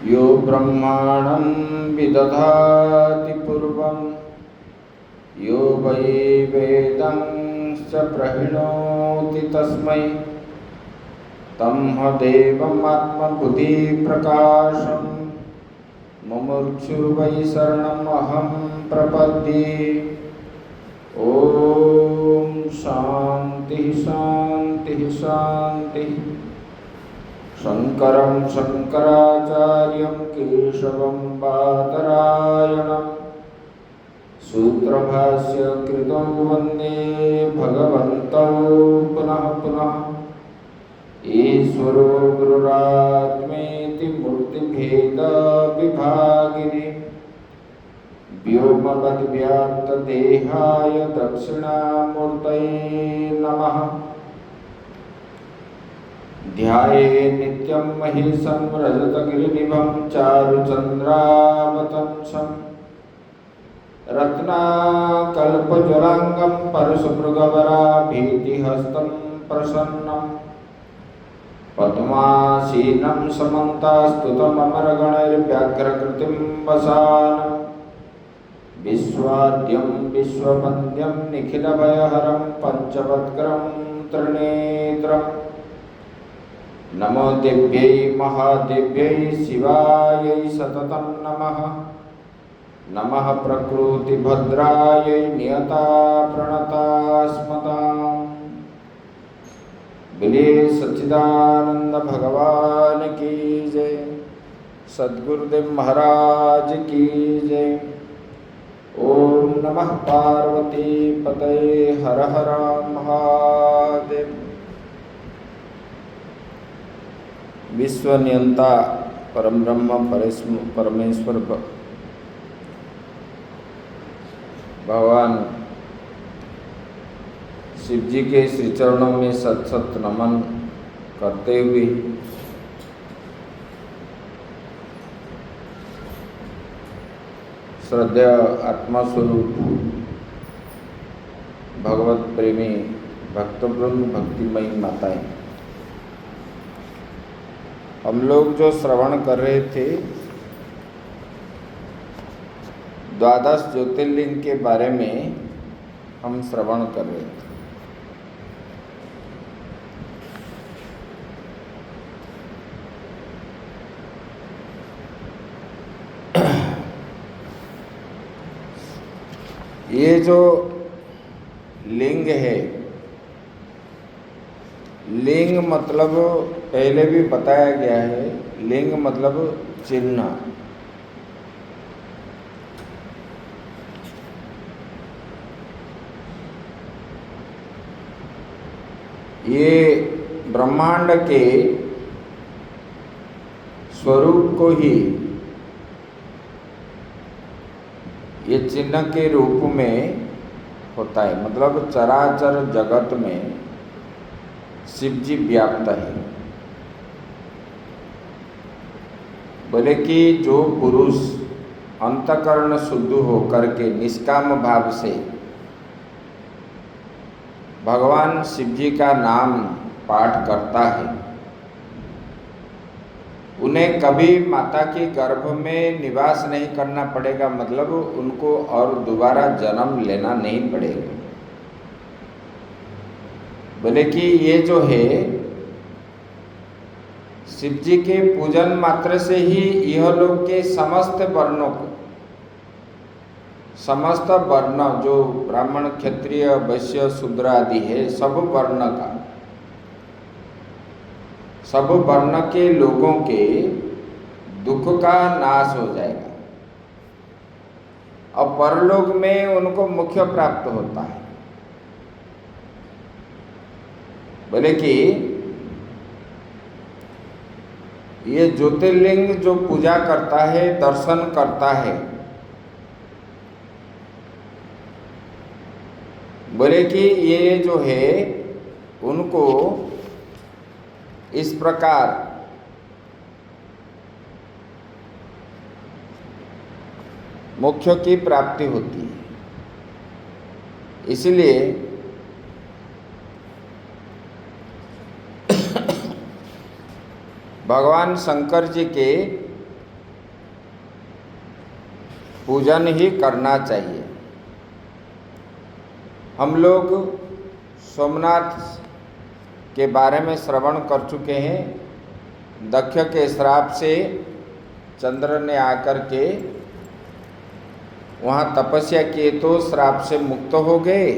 यो ब्रह्माणं विदधाति पूर्वं यो वै वेदं स प्रहिणोति तस्मै तम्ह देवमात्मबुद्धिप्रकाशं मुमुक्षुर्वै शरणमहं प्रपद्ये। ॐ शान्ति शान्ति शान्ति। शङ्करं शङ्कराचार्यं केशवं बादरायणं सूत्रभाष्यकृतौ वन्दे भगवन्तौ पुनः पुनः। ईश्वरो गुरुरात्मेति मूर्तिभेदविभागिने व्योमवद्व्याप्तदेहाय दक्षिणामूर्तये नमः। ध्याये नित्यं महेशं रजतगिरिनिभं चारुचन्द्रावतंसं रत्नाकल्पज्वलाङ्गं परशुमृगवराभीतिहस्तं प्रसन्नं पद्मासीनं समन्तास्तुतममरगणैर्व्याघ्रकृतिं वसानं विश्वाद्यं विश्ववन्द्यं निखिलभयहरं पञ्चवक्त्रं त्रिनेत्रम्। नमो देव्यै महादेव्यै शिवायै सततं नमः। नमः प्रकृतिभद्रायै नियता प्रणतास्मताम्। बोलिए सच्चिदानंद भगवान की जय। सद्गुरुदेव महाराज की जय। ओम नमः पार्वती पतये हर हर महादेव। विश्व नियंता परम ब्रह्म परमेश्वर भगवान शिव जी के श्री चरणों में सत सत नमन करते हुए श्रद्धेय आत्मास्वरूप भगवत प्रेमी भक्तवृंद भक्तिमयी माताएं, हम लोग जो श्रवण कर रहे थे द्वादश ज्योतिर्लिंग के बारे में हम श्रवण कर रहे थे। ये जो लिंग है, लिंग मतलब पहले भी बताया गया है, लिंग मतलब चिन्ह। ये ब्रह्मांड के स्वरूप को ही ये चिन्ह के रूप में होता है। मतलब चराचर जगत में शिव जी व्याप्त है। बोले कि जो पुरुष अंतकरण शुद्ध होकर के निष्काम भाव से भगवान शिव जी का नाम पाठ करता है, उन्हें कभी माता के गर्भ में निवास नहीं करना पड़ेगा। मतलब उनको और दोबारा जन्म लेना नहीं पड़ेगा। बोले कि ये जो है शिव जी के पूजन मात्र से ही यह लोग के समस्त वर्णों को, समस्त वर्ण जो ब्राह्मण क्षत्रिय वैश्य शूद्र आदि है, सब वर्ण का, सब वर्ण के लोगों के दुख का नाश हो जाएगा और परलोक में उनको मुख्य प्राप्त होता है। बोले कि ये ज्योतिर्लिंग जो पूजा करता है, दर्शन करता है, बोले कि ये जो है उनको इस प्रकार मोक्ष की प्राप्ति होती है। इसलिए भगवान शंकर जी के पूजन ही करना चाहिए। हम लोग सोमनाथ के बारे में श्रवण कर चुके हैं। दक्ष के श्राप से चंद्र ने आकर के वहाँ तपस्या किए तो श्राप से मुक्त हो गए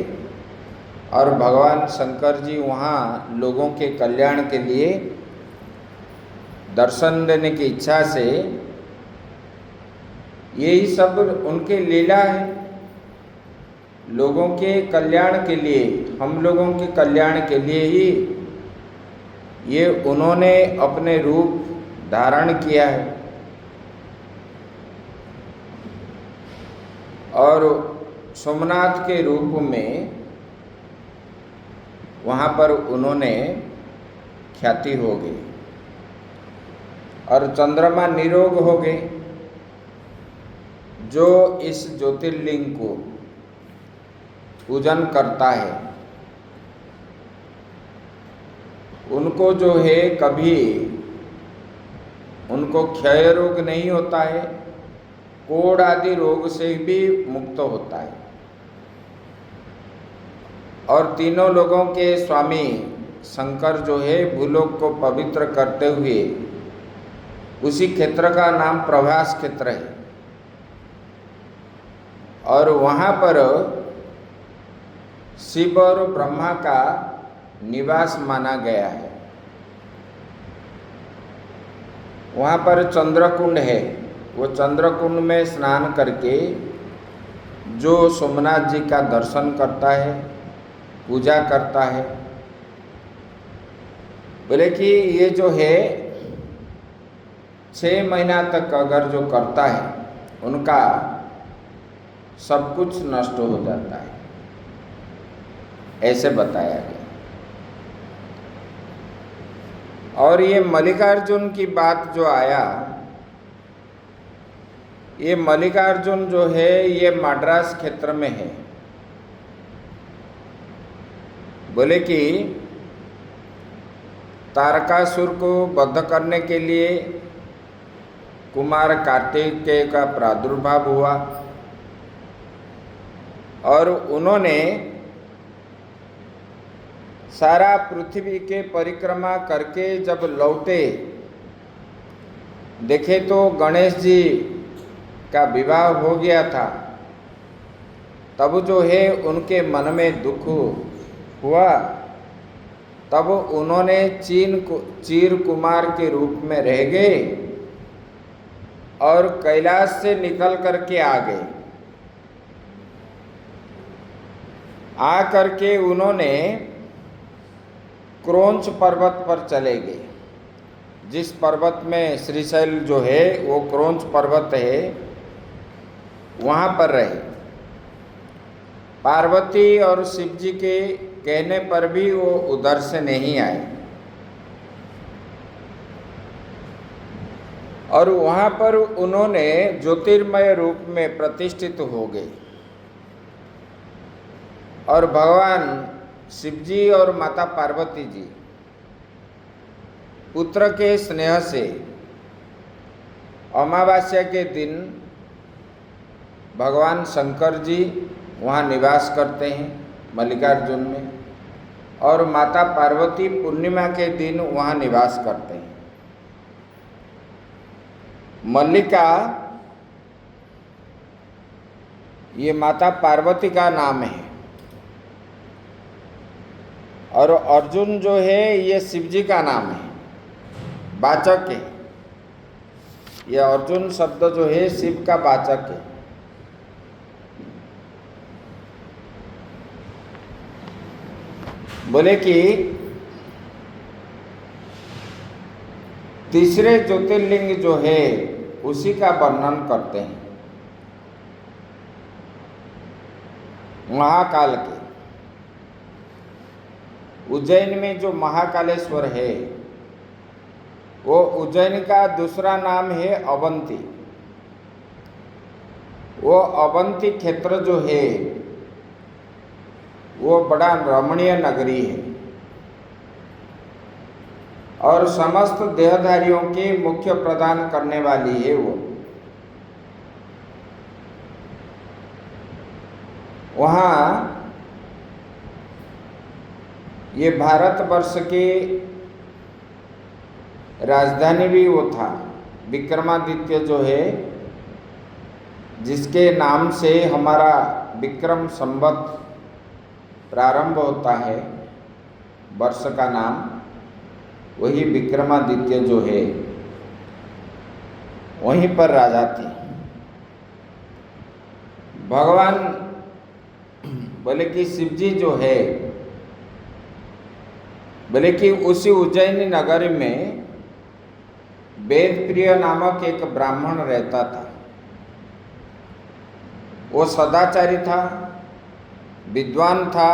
और भगवान शंकर जी वहाँ लोगों के कल्याण के लिए दर्शन देने की इच्छा से, यही सब उनके लीला है। लोगों के कल्याण के लिए, हम लोगों के कल्याण के लिए ही ये उन्होंने अपने रूप धारण किया है। और सोमनाथ के रूप में वहाँ पर उन्होंने ख्याति हो गई और चंद्रमा निरोग हो गए। जो इस ज्योतिर्लिंग को पूजन करता है उनको जो है कभी उनको क्षय रोग नहीं होता है, कोढ़ आदि रोग से भी मुक्त होता है। और तीनों लोगों के स्वामी शंकर जो है भूलोक को पवित्र करते हुए, उसी क्षेत्र का नाम प्रभास क्षेत्र है और वहाँ पर शिव और ब्रह्मा का निवास माना गया है। वहाँ पर चंद्रकुंड है। वो चंद्रकुंड में स्नान करके जो सोमनाथ जी का दर्शन करता है, पूजा करता है, बोले कि ये जो है 6 महीना तक अगर जो करता है उनका सब कुछ नष्ट हो जाता है, ऐसे बताया गया। और ये मल्लिकार्जुन की बात जो आया, ये मल्लिकार्जुन जो है ये मद्रास क्षेत्र में है। बोले कि तारकासुर को वध करने के लिए कुमार कार्तिकेय का प्रादुर्भाव हुआ और उन्होंने सारा पृथ्वी के परिक्रमा करके जब लौटे, देखे तो गणेश जी का विवाह हो गया था। तब जो है उनके मन में दुख हुआ। तब उन्होंने चीर कुमार के रूप में रह गए और कैलाश से निकल करके आ गए। आ करके उन्होंने क्रोंच पर्वत पर चले गए। जिस पर्वत में श्रीशैल जो है वो क्रोंच पर्वत है, वहाँ पर रहे। पार्वती और शिव जी के कहने पर भी वो उधर से नहीं आए और वहाँ पर उन्होंने ज्योतिर्मय रूप में प्रतिष्ठित हो गए। और भगवान शिव जी और माता पार्वती जी पुत्र के स्नेह से अमावस्या के दिन भगवान शंकर जी वहाँ निवास करते हैं मल्लिकार्जुन में, और माता पार्वती पूर्णिमा के दिन वहाँ निवास करते हैं। मल्लिका ये माता पार्वती का नाम है और अर्जुन जो है ये शिव जी का नाम है, वाचक है। यह अर्जुन शब्द जो है शिव का वाचक है। बोले कि तीसरे ज्योतिर्लिंग जो है उसी का वर्णन करते हैं। महाकाल के उज्जैन में जो महाकालेश्वर है वो उज्जैन का दूसरा नाम है अवंती। वो अवंती क्षेत्र जो है वो बड़ा रमणीय नगरी है और समस्त देहधारियों के मुख्य प्रदान करने वाली है वो। वहाँ ये भारतवर्ष की राजधानी भी वो था। विक्रमादित्य जो है, जिसके नाम से हमारा विक्रम संवत प्रारंभ होता है, वर्ष का नाम, वही विक्रमादित्य जो है वहीं पर राजा थे। भगवान बोले कि शिव जी जो है, बोले कि उसी उज्जैनी नगर में वेदप्रिय नामक एक ब्राह्मण रहता था। वो सदाचारी था, विद्वान था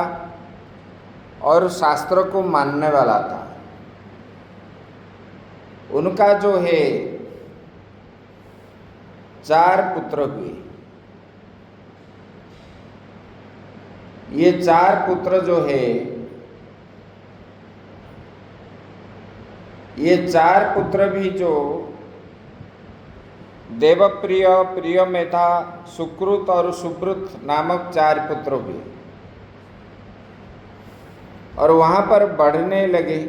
और शास्त्र को मानने वाला था। उनका जो है 4 पुत्र हुए। ये 4 पुत्र जो है, ये 4 पुत्र भी जो देवप्रिय, प्रियमेधा, सुकृत और सुब्रत नामक 4 पुत्र हुए और वहाँ पर बढ़ने लगे।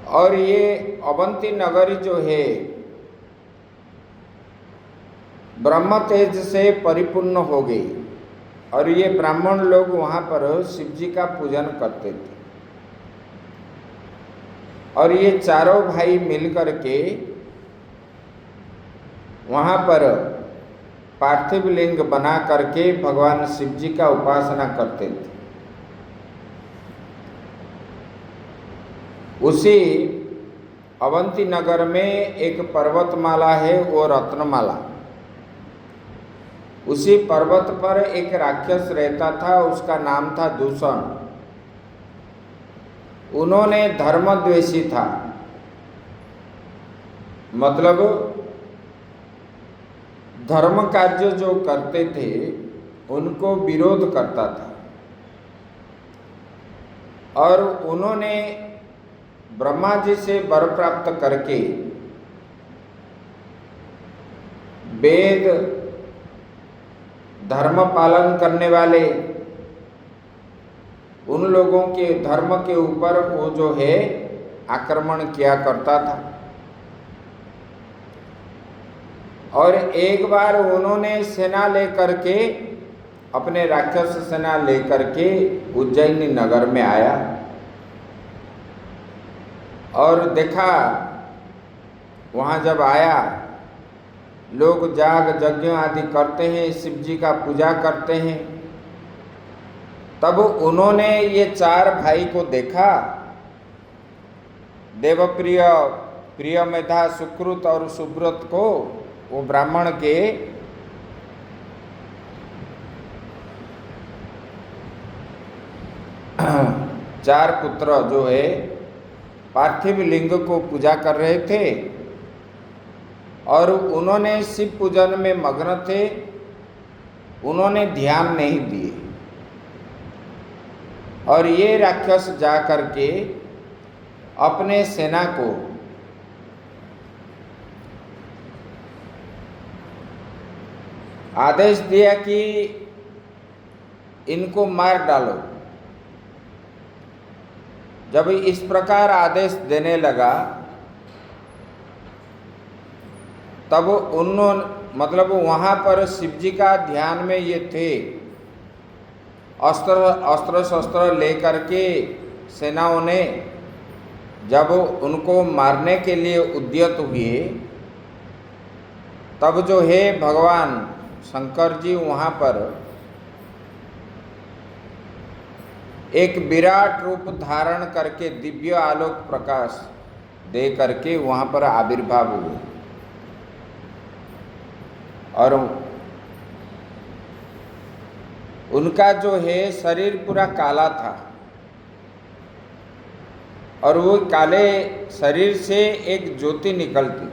और ये अवंती नगरी जो है ब्रह्म तेज से परिपूर्ण हो गई और ये ब्राह्मण लोग वहाँ पर शिव जी का पूजन करते थे। और ये चारों भाई मिलकर के वहाँ पर पार्थिव लिंग बना करके भगवान शिव जी का उपासना करते थे। उसी अवंती नगर में एक पर्वतमाला है, वो रत्नमाला। उसी पर्वत पर एक राक्षस रहता था, उसका नाम था दूषण। उन्होंने धर्मद्वेषी था, मतलब धर्म कार्य जो करते थे उनको विरोध करता था। और उन्होंने ब्रह्मा जी से वर प्राप्त करके वेद धर्म पालन करने वाले उन लोगों के धर्म के ऊपर वो जो है आक्रमण किया करता था। और एक बार उन्होंने सेना लेकर के, अपने राक्षस सेना लेकर के उज्जैनी नगर में आया और देखा, वहाँ जब आया, लोग जाग यज्ञ आदि करते हैं, शिव जी का पूजा करते हैं। तब उन्होंने ये 4 भाई को देखा, देवप्रिय, प्रियमेधा, सुकृत और सुब्रत को, वो ब्राह्मण के चार पुत्र जो है पार्थिव लिंग को पूजा कर रहे थे और उन्होंने शिव पूजन में मग्न थे, उन्होंने ध्यान नहीं दिए। और ये राक्षस जा करके अपने सेना को आदेश दिया कि इनको मार डालो। जब इस प्रकार आदेश देने लगा तब उन्होंने, मतलब वहाँ पर शिव जी का ध्यान में ये थे, अस्त्र शस्त्र लेकर के सेनाओं ने जब उनको मारने के लिए उद्यत हुए, तब जो है भगवान शंकर जी वहाँ पर एक विराट रूप धारण करके दिव्य आलोक प्रकाश दे करके वहाँ पर आविर्भाव हुए। और उनका जो है शरीर पूरा काला था और वो काले शरीर से एक ज्योति निकलती।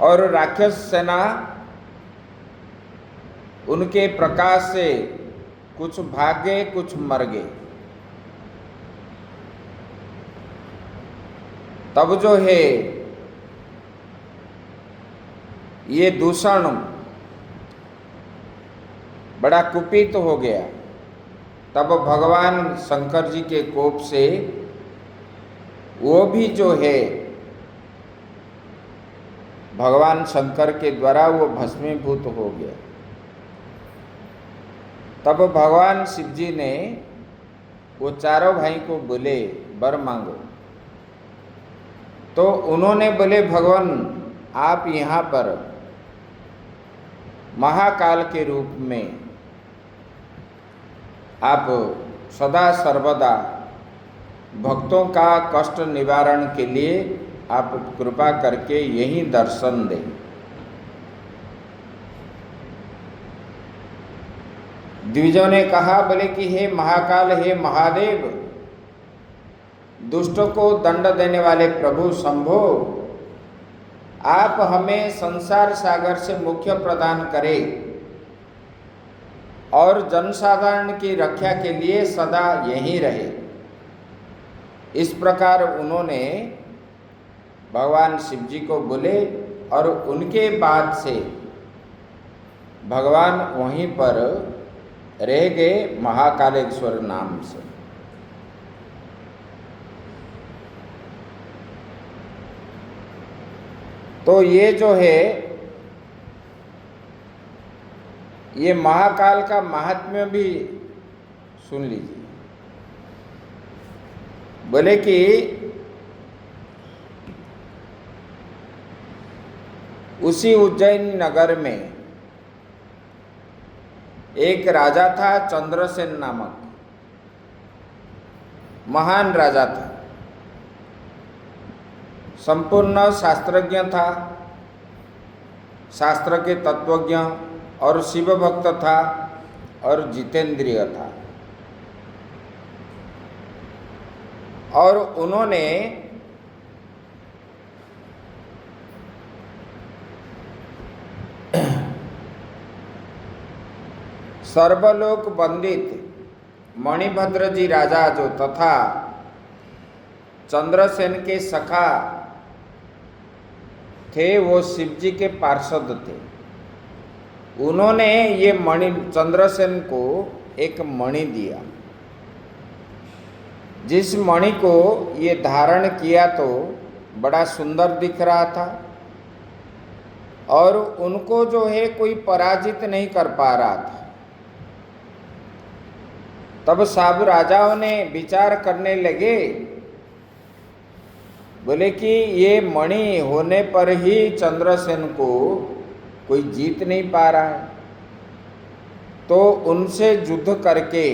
और राक्षस सेना उनके प्रकाश से कुछ भाग गए, कुछ मर गए। तब जो है ये दूषण बड़ा कुपित हो गया। तब भगवान शंकर जी के कोप से वो भी जो है भगवान शंकर के द्वारा वो भस्मीभूत हो गया। तब भगवान शिव जी ने वो चारों भाई को बोले वर मांगो। तो उन्होंने बोले भगवान आप यहाँ पर महाकाल के रूप में आप सदा सर्वदा भक्तों का कष्ट निवारण के लिए आप कृपा करके यही दर्शन दें। द्विजों ने कहा बोले कि हे महाकाल, हे महादेव, दुष्टों को दंड देने वाले प्रभु शंभो, आप हमें संसार सागर से मुक्ति प्रदान करें और जनसाधारण की रक्षा के लिए सदा यहीं रहे। इस प्रकार उन्होंने भगवान शिव जी को बोले और उनके बाद से भगवान वहीं पर रह गए महाकालेश्वर नाम से। तो ये जो है ये महाकाल का महात्म्य भी सुन लीजिए। बोले कि उसी उज्जैन नगर में एक राजा था, चंद्रसेन नामक महान राजा था। संपूर्ण शास्त्रज्ञ था, शास्त्र के तत्वज्ञ और शिव भक्त था और जितेंद्रिय था। और उन्होंने सर्वलोक वंदित मणिभद्र जी राजा जो तथा चंद्रसेन के सखा थे, वो शिव जी के पार्षद थे। उन्होंने ये मणि चंद्रसेन को एक मणि दिया। जिस मणि को ये धारण किया तो बड़ा सुंदर दिख रहा था और उनको जो है कोई पराजित नहीं कर पा रहा था। तब सब राजाओं ने विचार करने लगे, बोले कि ये मणि होने पर ही चंद्रसेन को कोई जीत नहीं पा रहा है, तो उनसे युद्ध करके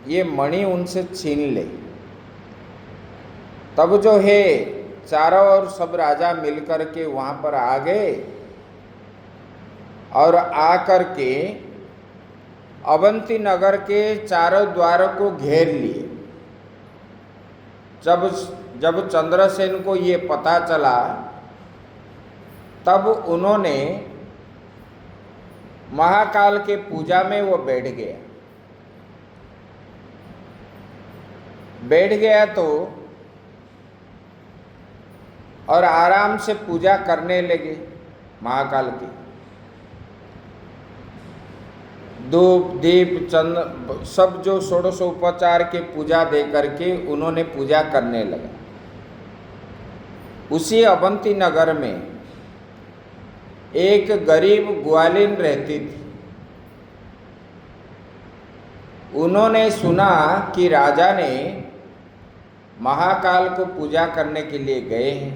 ये मणि उनसे छीन ले। तब जो है चारों ओर सब राजा मिलकर के वहाँ पर आ गए और आकर के अवंती नगर के चारों द्वारों को घेर लिए। जब चंद्रसेन को ये पता चला तब उन्होंने महाकाल के पूजा में वो बैठ गया तो और आराम से पूजा करने लगे महाकाल की। धूप दीप चंद सब जो षोडशोपचार के पूजा दे करके उन्होंने पूजा करने लगा। उसी अवंती नगर में एक गरीब ग्वालिन रहती थी। उन्होंने सुना कि राजा ने महाकाल को पूजा करने के लिए गए हैं,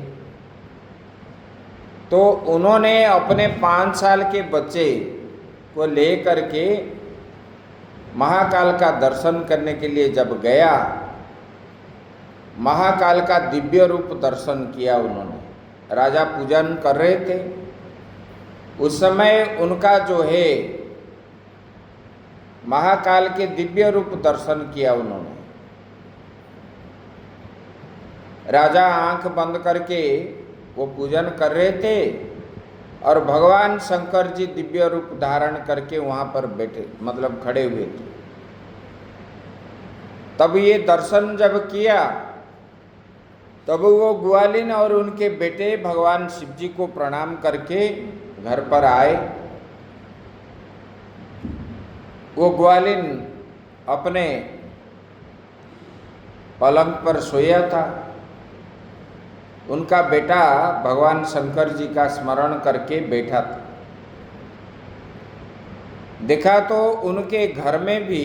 तो उन्होंने अपने 5 साल के बच्चे को लेकर के महाकाल का दर्शन करने के लिए जब गया, महाकाल का दिव्य रूप दर्शन किया उन्होंने। राजा पूजन कर रहे थे, उस समय उनका जो है महाकाल के दिव्य रूप दर्शन किया उन्होंने। राजा आंख बंद करके वो पूजन कर रहे थे और भगवान शंकर जी दिव्य रूप धारण करके वहाँ पर बैठे, मतलब खड़े हुए थे। तब ये दर्शन जब किया, तब वो ग्वालिन और उनके बेटे भगवान शिव जी को प्रणाम करके घर पर आए। वो ग्वालिन अपने पलंग पर सोया था। उनका बेटा भगवान शंकर जी का स्मरण करके बैठा था। देखा तो उनके घर में भी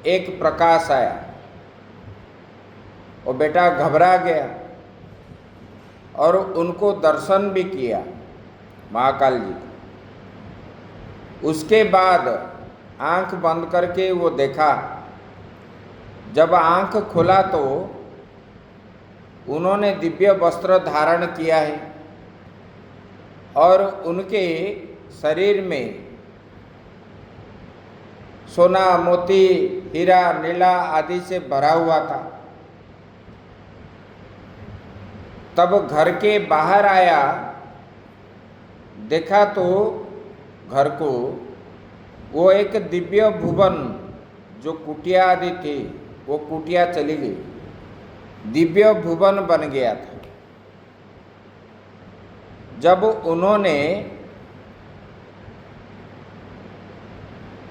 एक प्रकाश आया। वो बेटा घबरा गया और उनको दर्शन भी किया महाकाल जी को। उसके बाद आंख बंद करके वो देखा। जब आंख खोला तो उन्होंने दिव्य वस्त्र धारण किया है और उनके शरीर में सोना, मोती, हीरा, नीला आदि से भरा हुआ था। तब घर के बाहर आया, देखा तो घर को वो एक दिव्य भुवन, जो कुटिया आदि थी वो कुटिया चली गई, दिव्य भुवन बन गया था। जब उन्होंने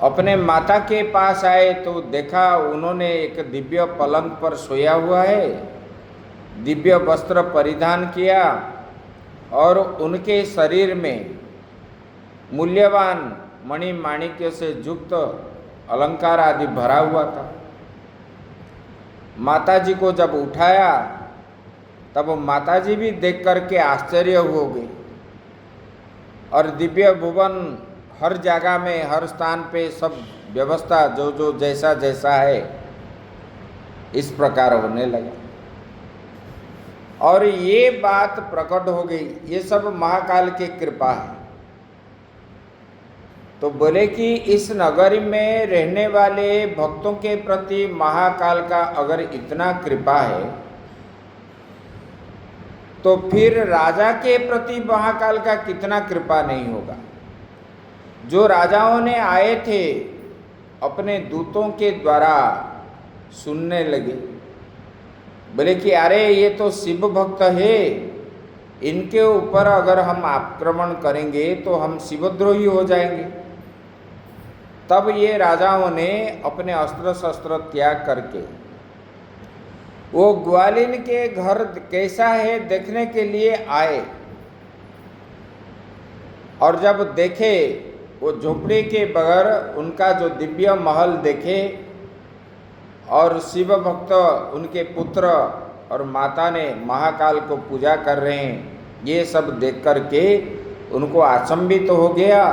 अपने माता के पास आए तो देखा उन्होंने एक दिव्य पलंग पर सोया हुआ है, दिव्य वस्त्र परिधान किया और उनके शरीर में मूल्यवान मणि माणिक्य से युक्त अलंकार आदि भरा हुआ था। माताजी को जब उठाया तब माताजी भी देख करके आश्चर्य हो गई। और दिव्य भुवन हर जगह में, हर स्थान पे सब व्यवस्था जो जो जैसा जैसा है इस प्रकार होने लगा। और ये बात प्रकट हो गई, ये सब महाकाल की कृपा है। तो बोले कि इस नगरी में रहने वाले भक्तों के प्रति महाकाल का अगर इतना कृपा है तो फिर राजा के प्रति महाकाल का कितना कृपा नहीं होगा। जो राजाओं ने आए थे अपने दूतों के द्वारा सुनने लगे, बोले कि अरे ये तो शिव भक्त है, इनके ऊपर अगर हम आक्रमण करेंगे तो हम शिवद्रोही हो जाएंगे। तब ये राजाओं ने अपने अस्त्र शस्त्र त्याग करके वो ग्वालिन के घर कैसा है देखने के लिए आए। और जब देखे वो झोपड़ी के बगैर उनका जो दिव्य महल देखे और शिव भक्त उनके पुत्र और माता ने महाकाल को पूजा कर रहे हैं, ये सब देख करके उनको अचंभित हो गया।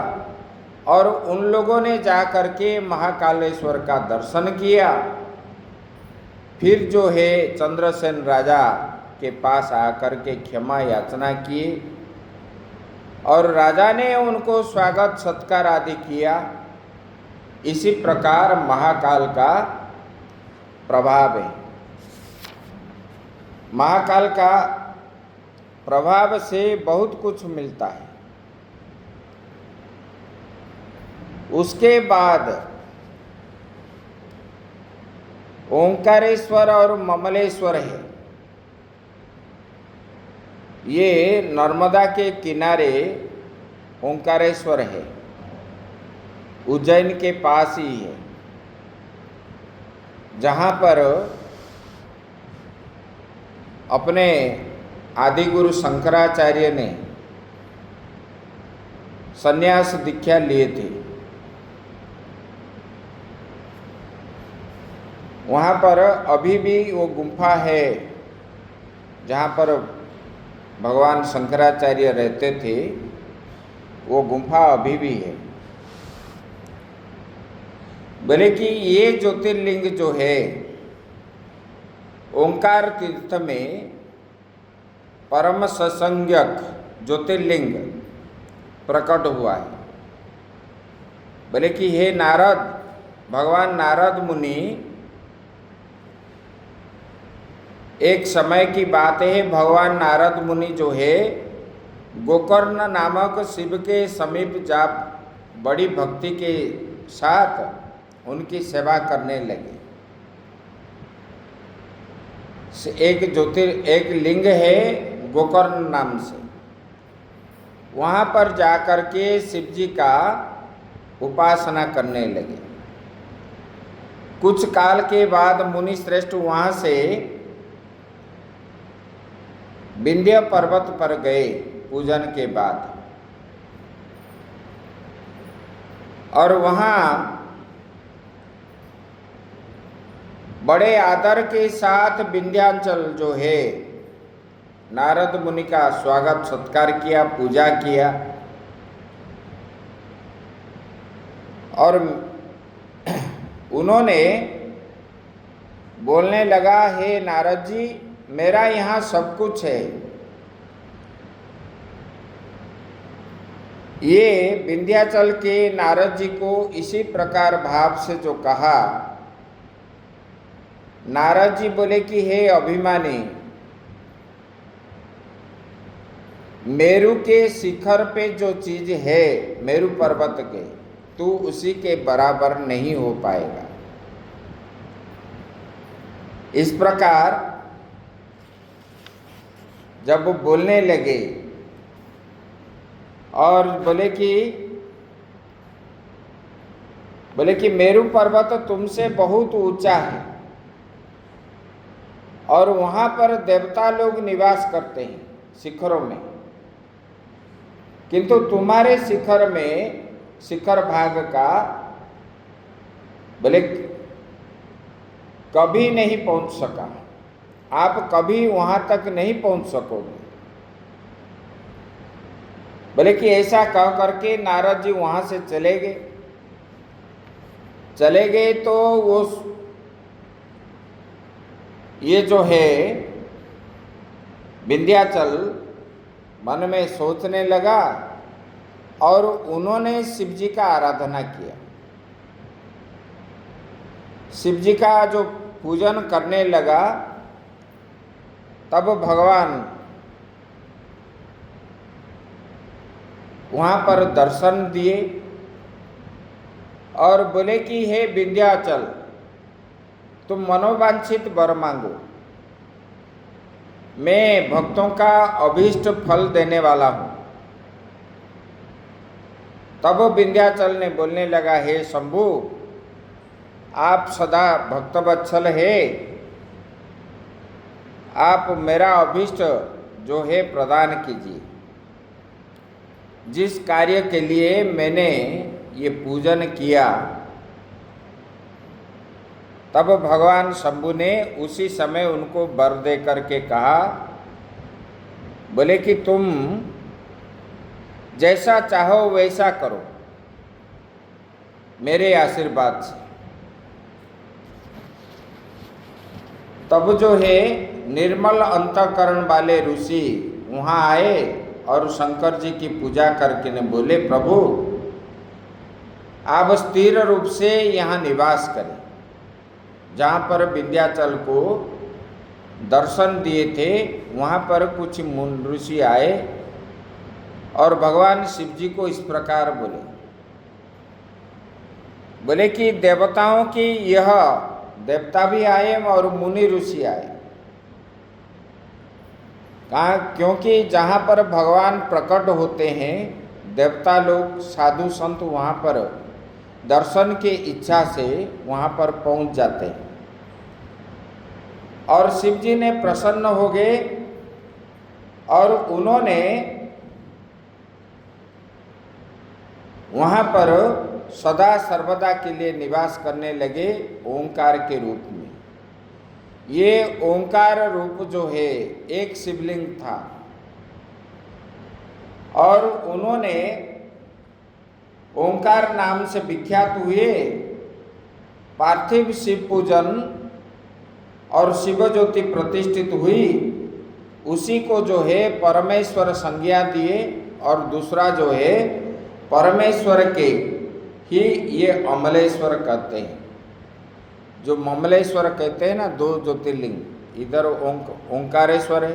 और उन लोगों ने जा करके महाकालेश्वर का दर्शन किया। फिर जो है चंद्रसेन राजा के पास आकर के क्षमा याचना किए और राजा ने उनको स्वागत सत्कार आदि किया। इसी प्रकार महाकाल का प्रभाव है। महाकाल का प्रभाव से बहुत कुछ मिलता है। उसके बाद ओंकारेश्वर और ममलेश्वर है। ये नर्मदा के किनारे ओंकारेश्वर है, उज्जैन के पास ही है, जहाँ पर अपने आदिगुरु शंकराचार्य ने संन्यास दीक्षा लिए थे। वहाँ पर अभी भी वो गुम्फा है जहाँ पर भगवान शंकराचार्य रहते थे, वो गुम्फा अभी भी है। बोले कि ये ज्योतिर्लिंग जो है ओंकार तीर्थ में परम ससंज्ञक ज्योतिर्लिंग प्रकट हुआ है। बोले कि हे नारद, भगवान नारद मुनि, एक समय की बात है, भगवान नारद मुनि जो है गोकर्ण नामक शिव के समीप जा बड़ी भक्ति के साथ उनकी सेवा करने लगे। एक लिंग है गोकर्ण नाम से, वहाँ पर जाकर के शिव जी का उपासना करने लगे। कुछ काल के बाद मुनि श्रेष्ठ वहाँ से विंध्य पर्वत पर गए पूजन के बाद, और वहाँ बड़े आदर के साथ विंध्याचल जो है नारद मुनि का स्वागत सत्कार किया, पूजा किया। और उन्होंने बोलने लगा, हे नारद जी, मेरा यहाँ सब कुछ है। ये विंध्याचल के नारद जी को इसी प्रकार भाव से जो कहा, नारद जी बोले कि हे अभिमानी, मेरू के शिखर पे जो चीज है मेरू पर्वत के, तू उसी के बराबर नहीं हो पाएगा। इस प्रकार जब वो बोलने लगे और बोले कि मेरू पर्वत तुमसे बहुत ऊंचा है और वहां पर देवता लोग निवास करते हैं शिखरों में, किंतु तुम्हारे शिखर में शिखर भाग का बोले कभी नहीं पहुंच सका, आप कभी वहां तक नहीं पहुंच सकोगे। बोले कि ऐसा कह करके नारद जी वहां से चले गए। तो वो ये जो है विंध्याचल मन में सोचने लगा और उन्होंने शिव जी का आराधना किया। शिव जी का जो पूजन करने लगा, तब भगवान वहाँ पर दर्शन दिए और बोले कि हे विंध्याचल, तुम मनोवांछित वर मांगो, मैं भक्तों का अभीष्ट फल देने वाला हूँ। तब विंध्याचल ने बोलने लगा, हे शंभु, आप सदा भक्तवत्सल है, आप मेरा अभीष्ट जो है प्रदान कीजिए। जिस कार्य के लिए मैंने ये पूजन किया, तब भगवान शंभु ने उसी समय उनको वर दे करके कहा, बोले कि तुम जैसा चाहो वैसा करो मेरे आशीर्वाद से। तब जो है निर्मल अंतःकरण वाले ऋषि वहाँ आए और शंकर जी की पूजा करके ने बोले, प्रभु आप स्थिर रूप से यहाँ निवास करें। जहाँ पर विंध्याचल को दर्शन दिए थे, वहाँ पर कुछ मुनि ऋषि आए और भगवान शिव जी को इस प्रकार बोले कि देवताओं की यह देवता भी आए और मुनि ऋषि आए। कहा, क्योंकि जहाँ पर भगवान प्रकट होते हैं, देवता लोग साधु संत वहाँ पर दर्शन के इच्छा से वहाँ पर पहुँच जाते हैं। और शिव जी ने प्रसन्न हो गए और उन्होंने वहाँ पर सदा सर्वदा के लिए निवास करने लगे ओंकार के रूप में। ये ओंकार रूप जो है एक शिवलिंग था और उन्होंने ओंकार नाम से विख्यात हुए। पार्थिव शिव पूजन और शिव ज्योति प्रतिष्ठित हुई, उसी को जो है परमेश्वर संज्ञा दिए और दूसरा जो है परमेश्वर के ही ये अमलेश्वर कहते हैं। जो ममलेश्वर कहते हैं ना, दो ज्योतिर्लिंग, इधर ओंकारेश्वर है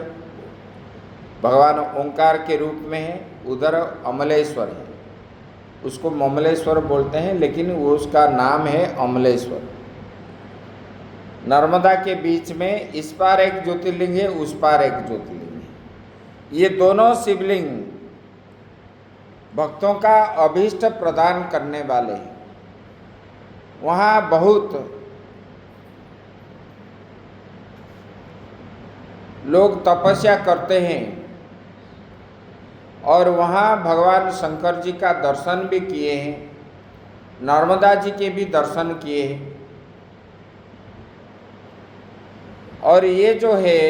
भगवान ओंकार के रूप में है, उधर अमलेश्वर है। उसको ममलेश्वर बोलते हैं, लेकिन वो उसका नाम है अमलेश्वर। नर्मदा के बीच में इस पार एक ज्योतिर्लिंग है, उस पार एक ज्योतिर्लिंग है। ये दोनों शिवलिंग भक्तों का अभीष्ट प्रदान करने वाले हैं। वहाँ बहुत लोग तपस्या करते हैं और वहाँ भगवान शंकर जी का दर्शन भी किए हैं, नर्मदा जी के भी दर्शन किए हैं। और ये जो है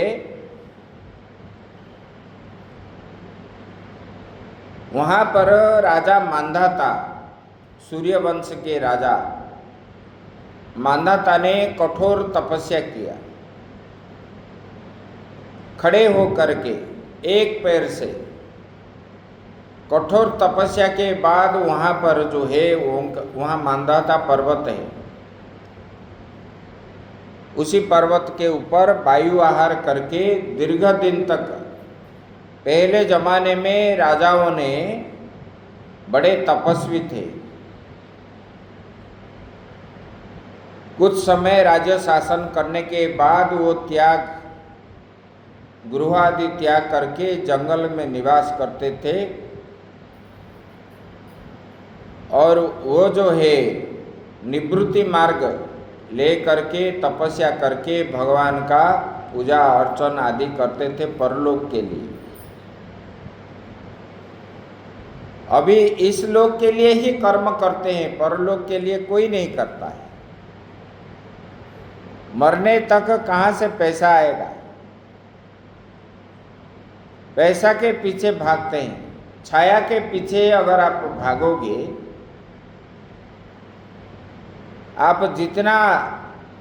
वहाँ पर राजा मांधाता, सूर्यवंश के राजा मांधाता ने कठोर तपस्या किया। खड़े होकर के एक पैर से कठोर तपस्या के बाद वहाँ पर जो है वहाँ मांधाता पर्वत है, उसी पर्वत के ऊपर वायु आहार करके दीर्घ दिन तक, पहले जमाने में राजाओं ने बड़े तपस्वी थे। कुछ समय राज्य शासन करने के बाद वो गृह आदि त्याग करके जंगल में निवास करते थे और वो जो है निवृत्ति मार्ग ले करके तपस्या करके भगवान का पूजा अर्चन आदि करते थे परलोक के लिए। अभी इस लोक के लिए ही कर्म करते हैं, परलोक के लिए कोई नहीं करता है। मरने तक कहाँ से पैसा आएगा, पैसा के पीछे भागते हैं। छाया के पीछे अगर आप भागोगे, आप जितना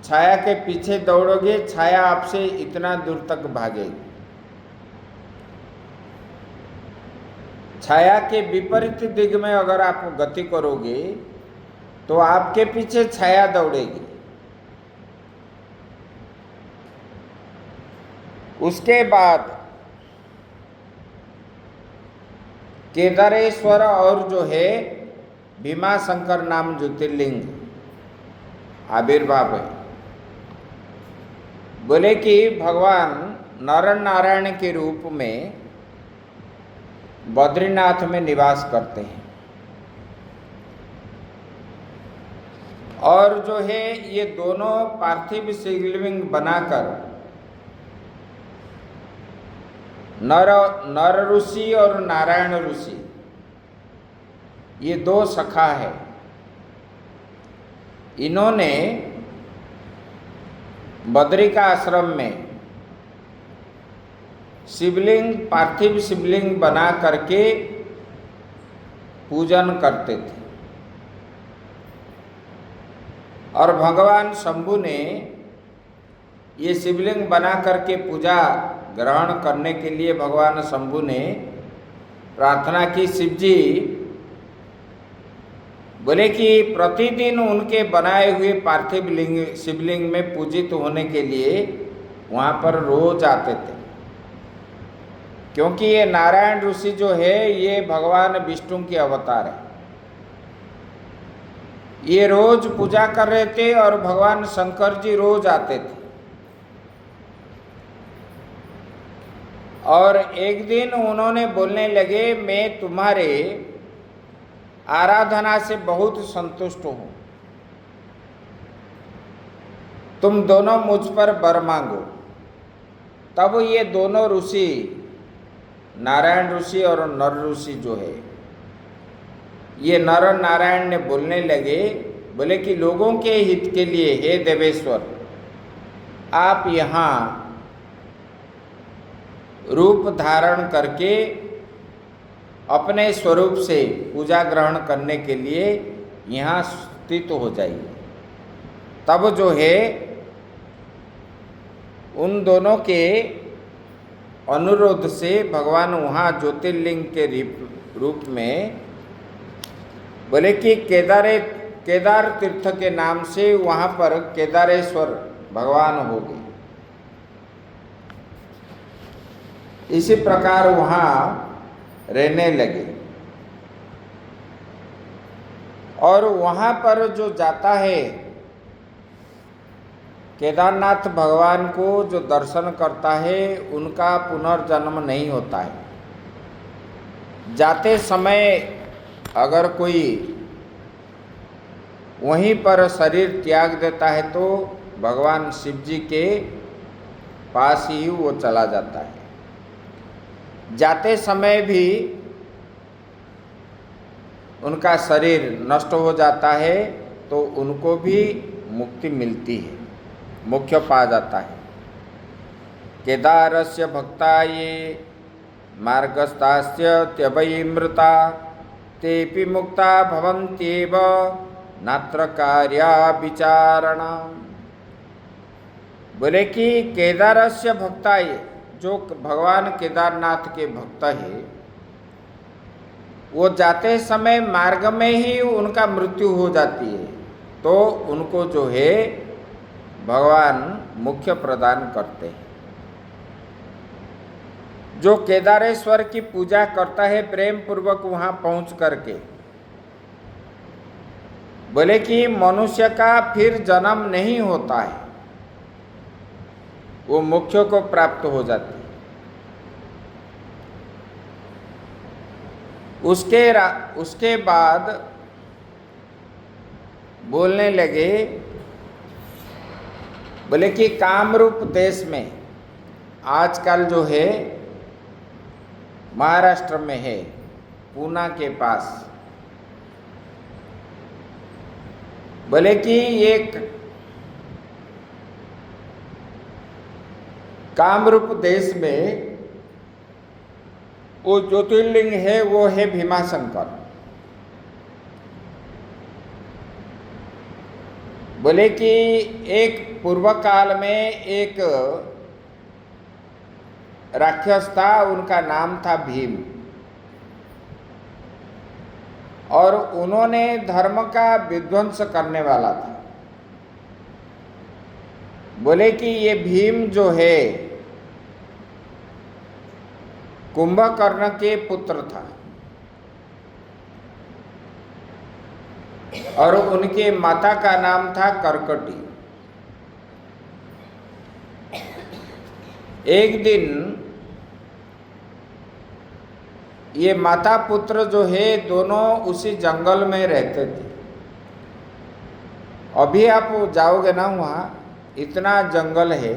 छाया के पीछे दौड़ोगे, छाया आपसे इतना दूर तक भागेगी। छाया के विपरीत दिग में अगर आप गति करोगे तो आपके पीछे छाया दौड़ेगी। उसके बाद केदारेश्वर और जो है भीमाशंकर नाम ज्योतिर्लिंग आविर्भाव है। बोले कि भगवान नर नारायण के रूप में बद्रीनाथ में निवास करते हैं और जो है ये दोनों पार्थिव शिवलिंग बनाकर नर ऋषि और नारायण ऋषि, ये दो सखा है। इन्होंने बद्री का आश्रम में शिवलिंग, पार्थिव शिवलिंग बना करके पूजन करते थे और भगवान शंभु ने ये शिवलिंग बना करके पूजा ग्रहण करने के लिए भगवान शंभु ने प्रार्थना की। शिव जी बोले कि प्रतिदिन उनके बनाए हुए पार्थिव शिवलिंग में पूजित होने के लिए वहाँ पर रोज आते थे, क्योंकि ये नारायण ऋषि जो है ये भगवान विष्णु के अवतार है। ये रोज पूजा कर रहे थे और भगवान शंकर जी रोज आते थे। और एक दिन उन्होंने बोलने लगे, मैं तुम्हारे आराधना से बहुत संतुष्ट हूँ, तुम दोनों मुझ पर वर मांगो। तब ये दोनों ऋषि, नारायण ऋषि और नर ऋषि जो है, ये नर नारायण ने बोलने लगे, बोले कि लोगों के हित के लिए हे देवेश्वर, आप यहाँ रूप धारण करके अपने स्वरूप से पूजा ग्रहण करने के लिए यहाँ स्थित हो जाइए। तब जो है उन दोनों के अनुरोध से भगवान वहाँ ज्योतिर्लिंग के रूप में बोले कि केदार तीर्थ के नाम से वहाँ पर केदारेश्वर भगवान हो गए। इसी प्रकार वहाँ रहने लगे। और वहाँ पर जो जाता है, केदारनाथ भगवान को जो दर्शन करता है, उनका पुनर्जन्म नहीं होता है। जाते समय अगर कोई वहीं पर शरीर त्याग देता है तो भगवान शिव जी के पास ही वो चला जाता है। जाते समय भी उनका शरीर नष्ट हो जाता है तो उनको भी मुक्ति मिलती है, मोक्ष पा जाता है। केदारस्य भक्ताये मार्गस्थास्य त्यवै मृता तेपि मुक्ता भवन्त्येव नात्र कार्या विचारणा। बोले कि केदारस्य भक्ताये, जो भगवान केदारनाथ के भक्त है, वो जाते समय मार्ग में ही उनका मृत्यु हो जाती है तो उनको जो है भगवान मोक्ष प्रदान करते हैं। जो केदारेश्वर की पूजा करता है प्रेम पूर्वक वहाँ पहुँच करके, बोले कि मनुष्य का फिर जन्म नहीं होता है, वो मोक्ष को प्राप्त हो जाती है। उसके बाद बोलने लगे, बोले कि कामरूप देश में आजकल जो है महाराष्ट्र में है, पूना के पास, बोले कि एक कामरूप देश में वो ज्योतिर्लिंग है, वो है भीमाशंकर। बोले कि एक पूर्व काल में एक राक्षस था, उनका नाम था भीम, और उन्होंने धर्म का विध्वंस करने वाला था। बोले कि ये भीम जो है कुंभकर्ण के पुत्र था और उनके माता का नाम था कर्कटी। एक दिन ये माता पुत्र जो है दोनों उसी जंगल में रहते थे। अभी आप जाओगे ना वहाँ, इतना जंगल है,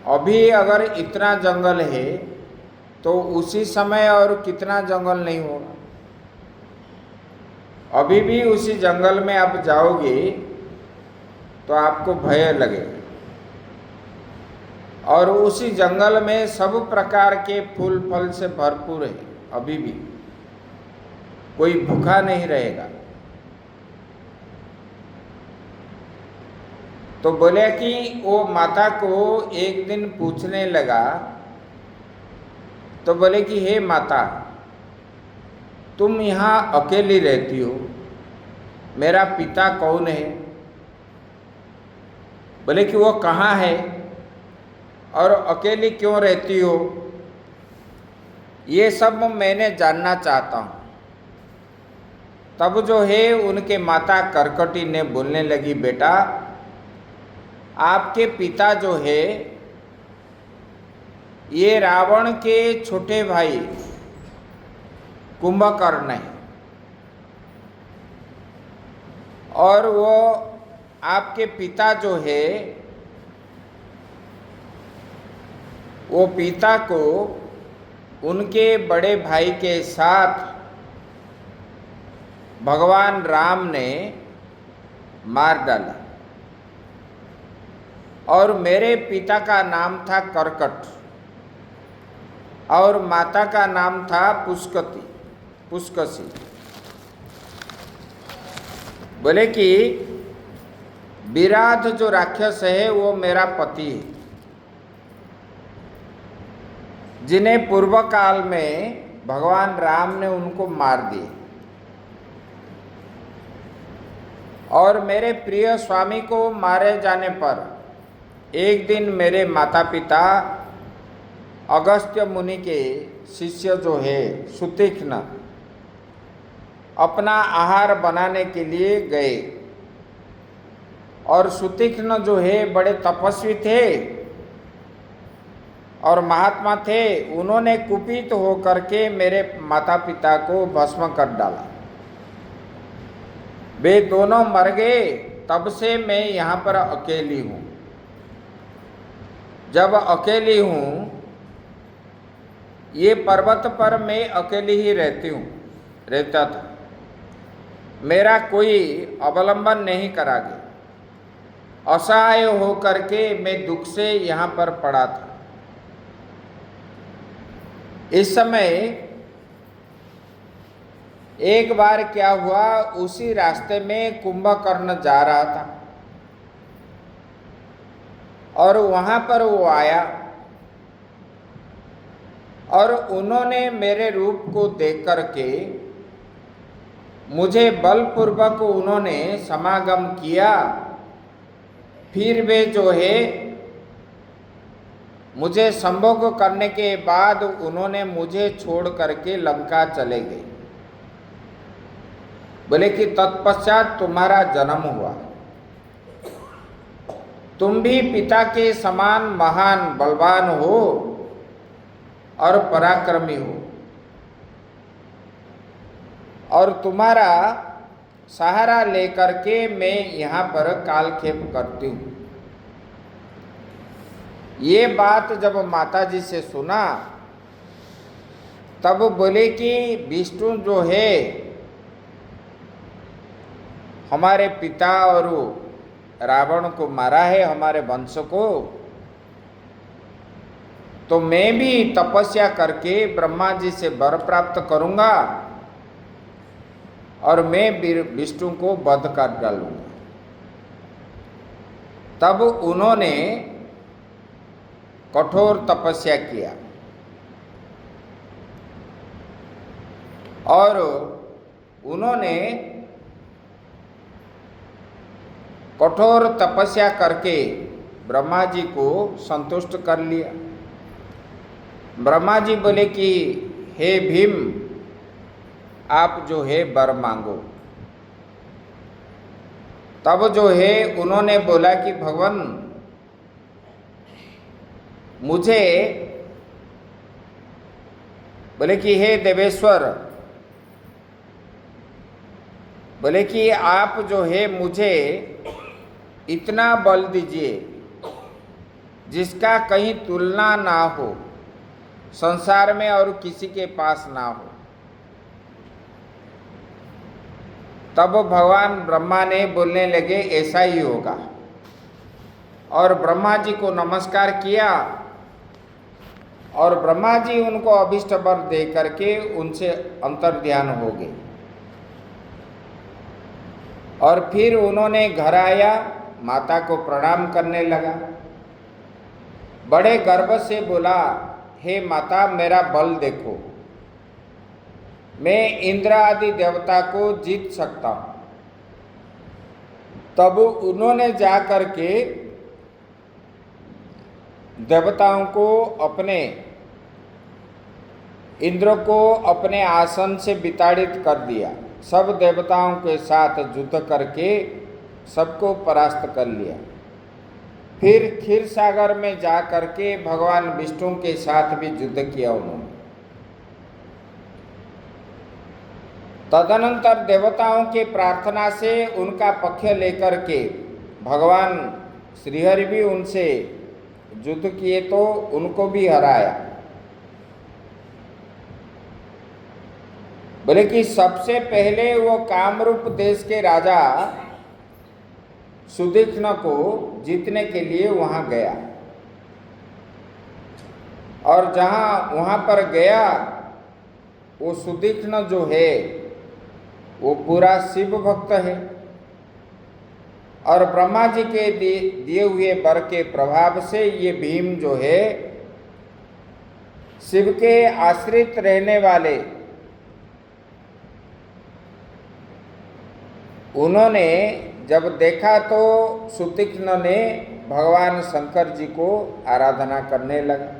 अभी अगर इतना जंगल है तो उसी समय और कितना जंगल नहीं होगा। अभी भी उसी जंगल में आप जाओगे तो आपको भय लगेगा। और उसी जंगल में सब प्रकार के फूल फल से भरपूर है, अभी भी कोई भूखा नहीं रहेगा। तो बोले कि वो माता को एक दिन पूछने लगा, तो बोले कि हे माता, तुम यहाँ अकेली रहती हो, मेरा पिता कौन है? बोले कि वो कहाँ है और अकेली क्यों रहती हो, ये सब मैंने जानना चाहता हूँ। तब जो है उनके माता कर्कटी ने बोलने लगी, बेटा आपके पिता जो है ये रावण के छोटे भाई कुंभकर्ण है, और वो आपके पिता जो है वो पिता को उनके बड़े भाई के साथ भगवान राम ने मार डाला। और मेरे पिता का नाम था कर्कट और माता का नाम था पुष्कसी। बोले कि विराध जो राक्षस है वो मेरा पति है, जिन्हें पूर्व काल में भगवान राम ने उनको मार दिए। और मेरे प्रिय स्वामी को मारे जाने पर एक दिन मेरे माता पिता अगस्त्य मुनि के शिष्य जो है सुतीक्ष्ण अपना आहार बनाने के लिए गए, और सुतीक्ष्ण जो है बड़े तपस्वी थे और महात्मा थे। उन्होंने कुपित होकर के मेरे माता पिता को भस्म कर डाला। वे दोनों मर गए। तब से मैं यहाँ पर अकेली हूँ। जब अकेली हूँ, ये पर्वत पर मैं अकेली ही रहता था। मेरा कोई अवलंबन नहीं करागे। असहाय होकर के मैं दुख से यहाँ पर पड़ा था। इस समय एक बार क्या हुआ, उसी रास्ते में कुंभकर्ण जा रहा था और वहाँ पर वो आया और उन्होंने मेरे रूप को देख करके मुझे बलपूर्वक उन्होंने समागम किया। फिर वे जो है मुझे संभोग करने के बाद उन्होंने मुझे छोड़ करके लंका चले गए। बोले कि तत्पश्चात तुम्हारा जन्म हुआ। तुम भी पिता के समान महान बलवान हो और पराक्रमी हो, और तुम्हारा सहारा लेकर के मैं यहाँ पर कालक्षेप करती हूँ। ये बात जब माता जी से सुना, तब बोले कि विष्णु जो है हमारे पिता और रावण को मारा है, हमारे वंश को, तो मैं भी तपस्या करके ब्रह्मा जी से वर प्राप्त करूंगा और मैं विष्णु को वध कर डालूंगा। तब उन्होंने कठोर तपस्या किया और उन्होंने कठोर तपस्या करके ब्रह्मा जी को संतुष्ट कर लिया। ब्रह्मा जी बोले कि हे भीम, आप जो है वर मांगो। तब जो है उन्होंने बोला कि भगवान, मुझे, बोले कि हे देवेश्वर, बोले कि आप जो है मुझे इतना बल दीजिए जिसका कहीं तुलना ना हो, संसार में और किसी के पास ना हो। तब भगवान ब्रह्मा ने बोलने लगे ऐसा ही होगा, और ब्रह्मा जी को नमस्कार किया और ब्रह्मा जी उनको अभिष्ट वर दे करके उनसे अंतर्ध्यान हो गए। और फिर उन्होंने घर आया, माता को प्रणाम करने लगा। बड़े गर्व से बोला, हे माता, मेरा बल देखो, मैं इंद्र आदि देवता को जीत सकता हूँ। तब उन्होंने जा करके देवताओं को, अपने इंद्र को अपने आसन से विताड़ित कर दिया। सब देवताओं के साथ युद्ध करके सबको परास्त कर लिया। फिर क्षीर सागर में जा करके भगवान विष्णु के साथ भी युद्ध किया उन्होंने। तदनंतर देवताओं के प्रार्थना से उनका पक्ष लेकर के भगवान श्रीहरि भी उनसे युद्ध किए तो उनको भी हराया। बोले कि सबसे पहले वो कामरूप देश के राजा सुदीक्ष्ण को जीतने के लिए वहां गया, और जहां वहां पर गया, वो सुदीक्ष्ण जो है वो पूरा शिव भक्त है, और ब्रह्मा जी के दिए हुए वर के प्रभाव से ये भीम जो है शिव के आश्रित रहने वाले, उन्होंने जब देखा तो सुतीक्ष्ण ने भगवान शंकर जी को आराधना करने लगा।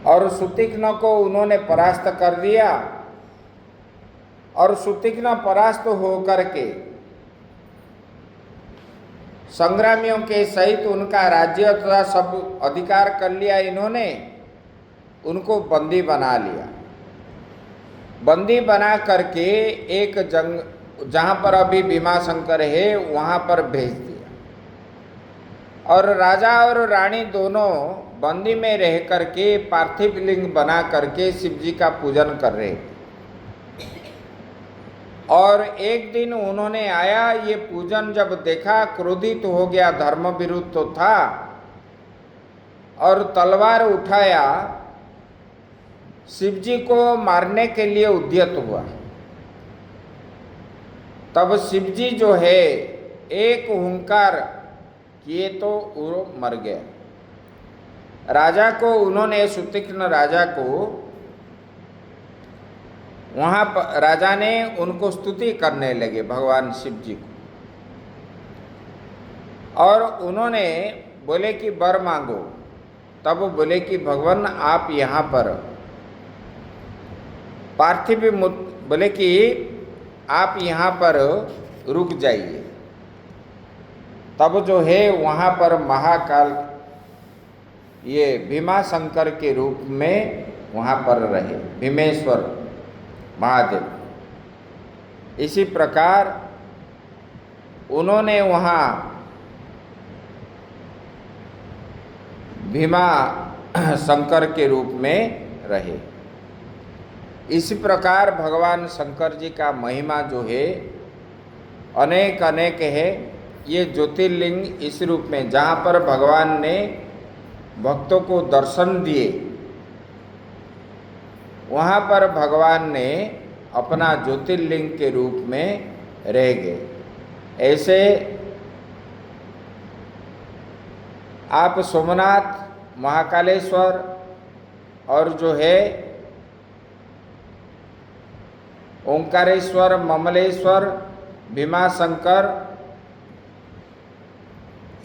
और सुतीक्ष्ण को उन्होंने परास्त कर दिया, और सुतीक्ष्ण परास्त होकर के संग्रामियों के सहित उनका राज्य तथा सब अधिकार कर लिया। इन्होंने उनको बंदी बना लिया। बंदी बना करके एक जंग जहाँ पर अभी भीमाशंकर है वहाँ पर भेज दिया, और राजा और रानी दोनों बंदी में रह करके पार्थिव लिंग बना करके शिव जी का पूजन कर रहे थे। और एक दिन उन्होंने आया, ये पूजन जब देखा, क्रोधित हो गया, धर्म विरुद्ध तो था, और तलवार उठाया, शिव जी को मारने के लिए उद्यत हुआ। तब शिव जी जो है एक हुंकार किए तो वो मर गया। राजा को उन्होंने, सुतीक्ष्ण राजा को, वहाँ पर राजा ने उनको स्तुति करने लगे भगवान शिव जी को, और उन्होंने बोले कि वर मांगो। तब बोले कि भगवान आप यहाँ पर पार्थिव, बोले कि आप यहाँ पर रुक जाइए। तब जो है वहाँ पर महाकाल ये भीमाशंकर के रूप में वहाँ पर रहे, भीमेश्वर महादेव। इसी प्रकार उन्होंने वहाँ भीमा शंकर के रूप में रहे। इसी प्रकार भगवान शंकर जी का महिमा जो है अनेक अनेक है। ये ज्योतिर्लिंग इस रूप में, जहाँ पर भगवान ने भक्तों को दर्शन दिए, वहाँ पर भगवान ने अपना ज्योतिर्लिंग के रूप में रह गए। ऐसे आप सोमनाथ, महाकालेश्वर और जो है ओंकारेश्वर, ममलेश्वर, भीमाशंकर,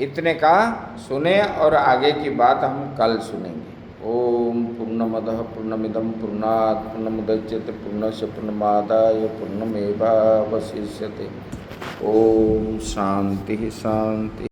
इतने का सुने, और आगे की बात हम कल सुनेंगे। ओम पूर्णमदः पूर्णमिदं पूर्णात् पूर्णमुदच्यते पूर्णस्य पूर्णमादाय पूर्णमेवावशिष्यते। ओम शांति शांति।